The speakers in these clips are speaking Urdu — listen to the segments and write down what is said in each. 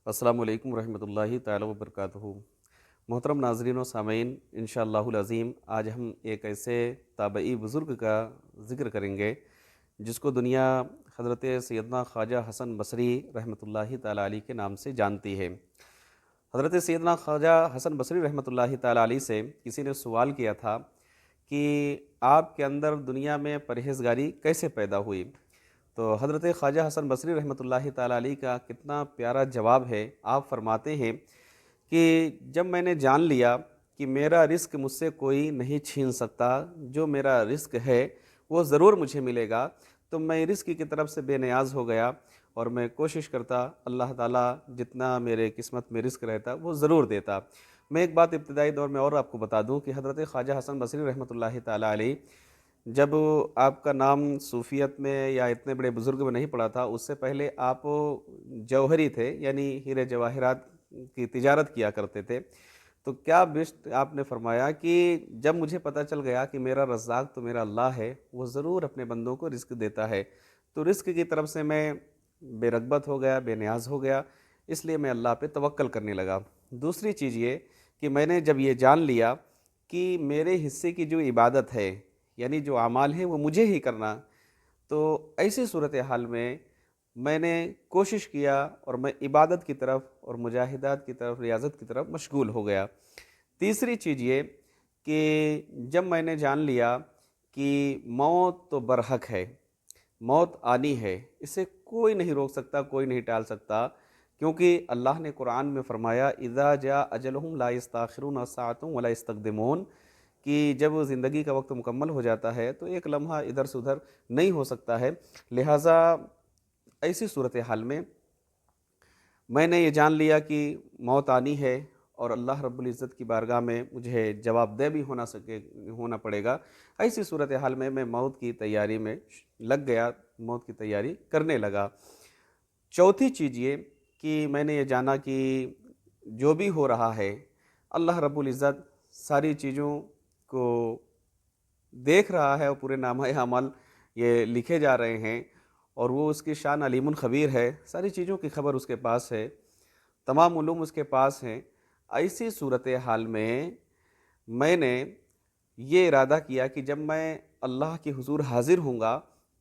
السلام علیکم ورحمۃ اللہ تعالی وبرکاتہ۔ محترم ناظرین و سامعین، انشاءاللہ العظیم آج ہم ایک ایسے تابعی بزرگ کا ذکر کریں گے جس کو دنیا حضرت سیدنا خواجہ حسن بصری رحمۃ اللہ تعالی علیہ کے نام سے جانتی ہے۔ حضرت سیدنا خواجہ حسن بصری رحمۃ اللہ تعالی علیہ سے کسی نے سوال کیا تھا کہ آپ کے اندر دنیا میں پرہیزگاری کیسے پیدا ہوئی؟ تو حضرت خواجہ حسن بصری رحمۃ اللہ تعالی علیہ کا کتنا پیارا جواب ہے۔ آپ فرماتے ہیں کہ جب میں نے جان لیا کہ میرا رزق مجھ سے کوئی نہیں چھین سکتا، جو میرا رزق ہے وہ ضرور مجھے ملے گا، تو میں رزق کی طرف سے بے نیاز ہو گیا اور میں کوشش کرتا اللہ تعالیٰ جتنا میرے قسمت میں رزق رہتا وہ ضرور دیتا۔ میں ایک بات ابتدائی دور میں اور آپ کو بتا دوں کہ حضرت خواجہ حسن بصری رحمۃ اللہ تعالی علیہ جب آپ کا نام صوفیت میں یا اتنے بڑے بزرگ میں نہیں پڑا تھا، اس سے پہلے آپ جوہری تھے، یعنی ہیرے جواہرات کی تجارت کیا کرتے تھے۔ تو کیا بیسٹ آپ نے فرمایا کہ جب مجھے پتہ چل گیا کہ میرا رزاق تو میرا اللہ ہے، وہ ضرور اپنے بندوں کو رزق دیتا ہے، تو رزق کی طرف سے میں بے رغبت ہو گیا، بے نیاز ہو گیا، اس لیے میں اللہ پہ توکل کرنے لگا۔ دوسری چیز یہ کہ میں نے جب یہ جان لیا کہ میرے حصے کی جو عبادت ہے، یعنی جو اعمال ہیں وہ مجھے ہی کرنا، تو ایسی صورتحال میں نے کوشش کیا اور میں عبادت کی طرف اور مجاہدات کی طرف، ریاضت کی طرف مشغول ہو گیا۔ تیسری چیز یہ کہ جب میں نے جان لیا کہ موت تو برحق ہے، موت آنی ہے، اسے کوئی نہیں روک سکتا، کوئی نہیں ٹال سکتا، کیونکہ اللہ نے قرآن میں فرمایا اذا جاء اجلہم لا یستاخرون ساعۃ ولا یستقدمون، کہ جب زندگی کا وقت مکمل ہو جاتا ہے تو ایک لمحہ ادھر سے ادھر نہیں ہو سکتا ہے۔ لہٰذا ایسی صورتحال میں نے یہ جان لیا کہ موت آنی ہے اور اللہ رب العزت کی بارگاہ میں مجھے جواب دہ بھی ہونا پڑے گا۔ ایسی صورتحال میں موت کی تیاری میں لگ گیا، موت کی تیاری کرنے لگا۔ چوتھی چیز یہ کہ میں نے یہ جانا کہ جو بھی ہو رہا ہے اللہ رب العزت ساری چیزوں کو دیکھ رہا ہے اور پورے نامہ اعمال یہ لکھے جا رہے ہیں، اور وہ اس کی شان علیم خبیر ہے، ساری چیزوں کی خبر اس کے پاس ہے، تمام علوم اس کے پاس ہیں۔ ایسی صورتحال میں نے یہ ارادہ کیا کہ جب میں اللہ کے حضور حاضر ہوں گا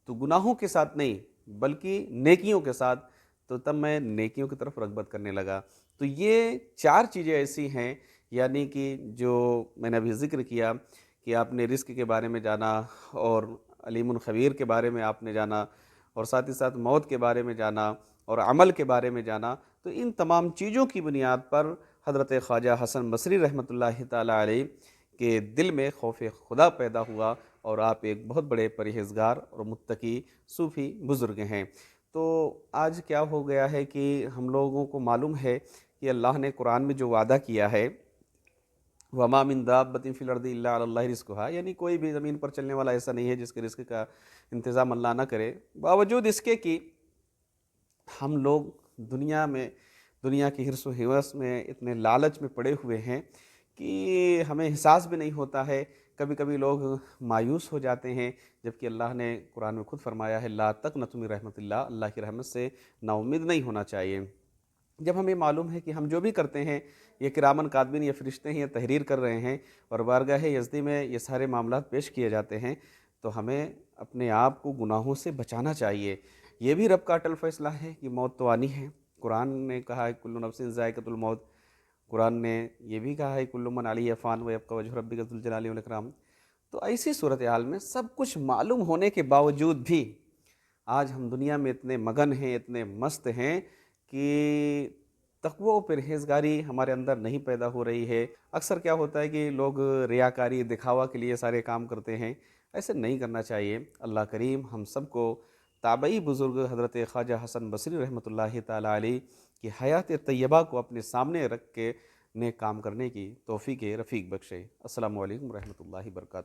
تو گناہوں کے ساتھ نہیں بلکہ نیکیوں کے ساتھ، تو تب میں نیکیوں کی طرف رغبت کرنے لگا۔ تو یہ چار چیزیں ایسی ہیں، یعنی کہ جو میں نے ابھی ذکر کیا کہ آپ نے رزق کے بارے میں جانا اور علیم الخبیر کے بارے میں آپ نے جانا، اور ساتھ ہی ساتھ موت کے بارے میں جانا اور عمل کے بارے میں جانا، تو ان تمام چیزوں کی بنیاد پر حضرت خواجہ حسن بصری رحمۃ اللہ تعالی علیہ کے دل میں خوف خدا پیدا ہوا، اور آپ ایک بہت بڑے پرہیزگار اور متقی صوفی بزرگ ہیں۔ تو آج کیا ہو گیا ہے کہ ہم لوگوں کو معلوم ہے کہ اللہ نے قرآن میں جو وعدہ کیا ہے وَمَا مِن دَابَّةٍ فِي الْأَرْضِ إِلَّا عَلَى اللَّهِ رِزْقُهَا، یعنی کوئی بھی زمین پر چلنے والا ایسا نہیں ہے جس کے رزق کا انتظام اللہ نہ کرے، باوجود اس کے کہ ہم لوگ دنیا میں، دنیا کی حرص و ہوس میں اتنے لالچ میں پڑے ہوئے ہیں کہ ہمیں احساس بھی نہیں ہوتا ہے۔ کبھی کبھی لوگ مایوس ہو جاتے ہیں، جبکہ اللہ نے قرآن میں خود فرمایا ہے لا تقنطوا من رحمت اللہ، اللہ کی رحمت سے نا امید نہیں ہونا چاہیے۔ جب ہمیں معلوم ہے کہ ہم جو بھی کرتے ہیں یہ کرامن کاتبین، یہ فرشتے ہیں، یہ تحریر کر رہے ہیں اور بارگاہ یزدی میں یہ سارے معاملات پیش کیے جاتے ہیں، تو ہمیں اپنے آپ کو گناہوں سے بچانا چاہیے۔ یہ بھی رب کا اٹل فیصلہ ہے کہ موت تو آنی ہے۔ قرآن نے کہا ہے کل نفس ذائقۃ الموت، قرآن نے یہ بھی کہا ہے کل من علیہ فان ویبقی وجہ ربک ذو الجلال والاکرام۔ تو ایسی صورتحال میں سب کچھ معلوم ہونے کے باوجود بھی آج ہم دنیا میں اتنے مگن ہیں، اتنے مست ہیں کہ تقوی و پرہیزگاری ہمارے اندر نہیں پیدا ہو رہی ہے۔ اکثر کیا ہوتا ہے کہ لوگ ریاکاری، دکھاوا کے لیے سارے کام کرتے ہیں، ایسے نہیں کرنا چاہیے۔ اللہ کریم ہم سب کو تابعی بزرگ حضرت خواجہ حسن بصری رحمۃ اللہ تعالی علیہ کی حیات طیبہ کو اپنے سامنے رکھ کے نیک کام کرنے کی توفیق رفیق بخشے۔ السلام علیکم ورحمۃ اللہ وبرکاتہ۔